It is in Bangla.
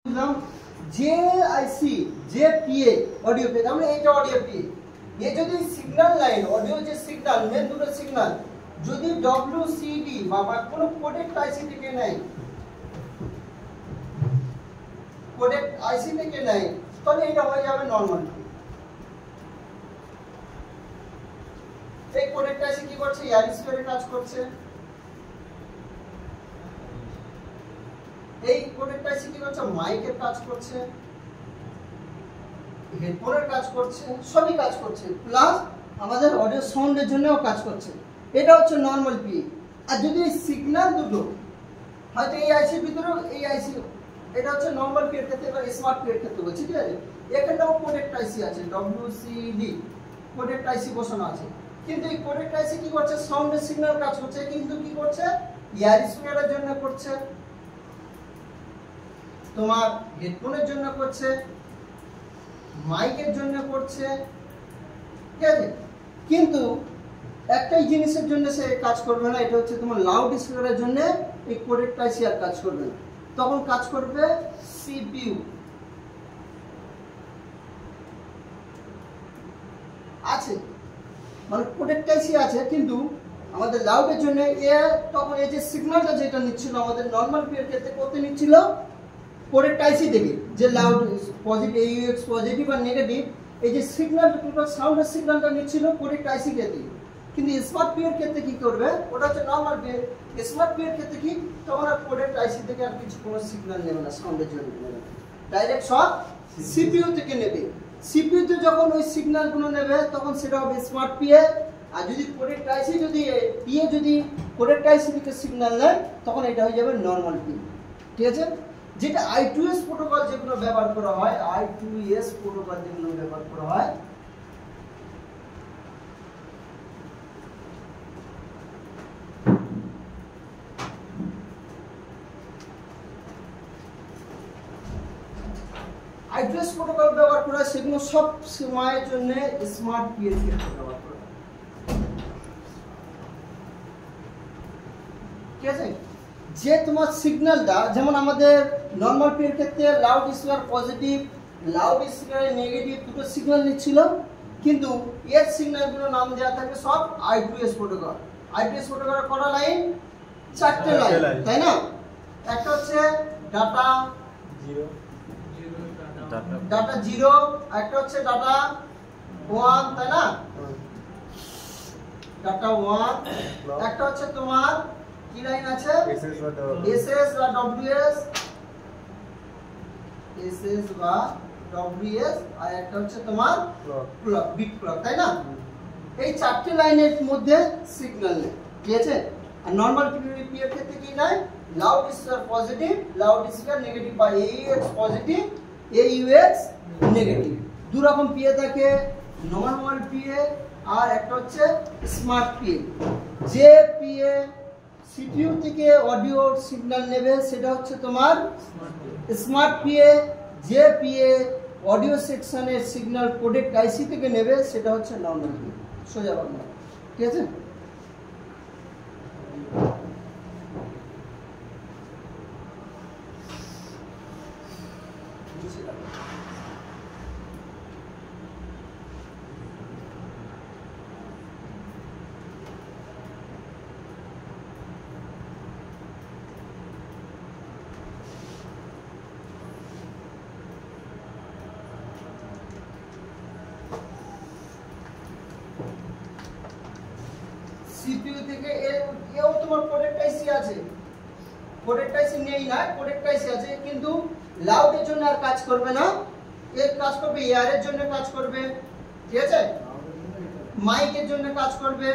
जे आईसी जे पीए ऑडियो पे আমরা এটা অডিও পি এই যদি সিগন্যাল লাইন অডিও যে সিগন্যাল মেন দুটো সিগন্যাল যদি ডব্লিউসিডি বা কোনো কোডেড আইসি থেকে নেয় কোডেড আইসি থেকে নেয় তাহলে এটা হয়ে যাবে নরমাল এই কোডেড আইসি কি করছে এয়ার স্কয়ারে কাজ করছে এই কোডেড আইসি কি করছে মাইকের কাজ করছে হেডফোনের কাজ করছে সবই কাজ করছে প্লাস আমাদের অডিও সাউন্ডের জন্যও কাজ করছে এটা হচ্ছে নরমাল পি আর যদি এই সিগন্যাল দুটো হয়তো এই আইসির ভিতরে এই আইসি এটা হচ্ছে নরমাল পি এর ক্ষেত্রে বা স্মার্ট পি এর ক্ষেত্রে বলছি ঠিক আছে এখানেও কোডেড আইসি আছে ডব্লিউসিডি কোডেড আইসি বসানো আছে কিন্তু এই কোডেড আইসি কি করছে সাউন্ডের সিগন্যাল কাজ করছে কিন্তু কি করছে ইয়ার স্পিকারের জন্য করছে তোমার হেডফোনের জন্য করছে মাইকের জন্য করছে ঠিক আছে কিন্তু একটাই জিনিসের জন্য সে কাজ করবে না এটা হচ্ছে তোমার লাউড স্পিকারের জন্য এই কোডেড আইসি আর কাজ করবে না তখন কাজ করবে সিপিইউ আছে মানে কোডেড আইসি আছে কিন্তু আমাদের লাউডের জন্য তখন এই যে সিগন্যালটা যেটা নিচ্ছিল আমাদের নরমাল পি এর ক্ষেত্রে করতে নিচ্ছিল কোডেড আইসি থেকে যে লাউড পজিটিভ এইউএক্স পজিটিভ আর নেগেটিভ এই যে সিগন্যালটা টোটাল সাউন্ডের সিগন্যালটা নিচ্ছিল কোডেড আইসি থেকে কিন্তু স্মার্ট পি এর ক্ষেত্রে কি করবে ওটা হচ্ছে নরমাল পি স্মার্ট পি এর ক্ষেত্রে কি তখন আর কোডেড আইসি থেকে আর কিছু কোনো সিগন্যাল নেবে না সাউন্ডের জন্য নেবে ডাইরেক্ট সব সিপিইউ থেকে নেবে সিপিইউ তে যখন ওই সিগন্যালগুলো নেবে তখন সেটা হবে স্মার্ট পি এ আর যদি কোডেড আইসি যদি পি এ যদি কোডেড আইসি থেকে সিগন্যাল নেয় তখন এটা হয়ে যাবে নরমাল পি ঠিক আছে যেটা I2S প্রোটোকল যেগুলো ব্যবহার করা হয় I2S প্রোটোকল যেগুলো ব্যবহার করা হয় I2S প্রোটোকল ব্যবহার করা হয় সেগুলো সব সময়ের জন্য স্মার্ট পি এর ক্ষেত্রে ব্যবহার করা হয় ঠিক আছে যে তোমার সিগন্যালটা যেমন আমাদের নরমাল পি এর ক্ষেত্রে লাউড স্পিকার পজিটিভ লাউড স্পিকারের নেগেটিভ দুটো সিগন্যাল নিচ্ছিল কিন্তু এর সিগন্যালগুলো নাম দেওয়া থাকে সব I2S প্রোটোকল I2S প্রোটোকলের কটা লাইন চারটে লাইন তাই না একটা হচ্ছে ডাটা 0 একটা হচ্ছে ডাটা 1 তাই না ডাটা 1 একটা হচ্ছে তোমার কি লাইন আছে SS বা WS SS বা WS আর একটা হচ্ছে তোমার ক্লক বিট ক্লক তাই না এই চারটি লাইনের মধ্যে সিগন্যাল নেই ঠিক আছে আর নরমাল পি এর ক্ষেত্রে কি নাই loud speaker positive loud speaker negative বা AUX পজিটিভ AUX নেগেটিভ দুই রকম পি এ থাকে নরমাল পি এ আর একটা হচ্ছে স্মার্ট পি এ যে পি এ সিপিইউ থেকে অডিও সিগন্যাল নেবে সেটা হচ্ছে তোমার স্মার্ট পিএ যে পিএ অডিও সেকশনের সিগন্যাল কোডেড আইসি থেকে নেবে সেটা হচ্ছে নরমাল পিএ সোজা বাংলা ঠিক আছে সিপিইউ থেকে এও তোমার কোডেড আইসি আছে কোডেড আইসি নেই না কোডেড আইসি আছে কিন্তু লাউডের জন্য আর কাজ করবে না এর কাজ করবে এয়ারের জন্য কাজ করবে ঠিক আছে মাইকের জন্য কাজ করবে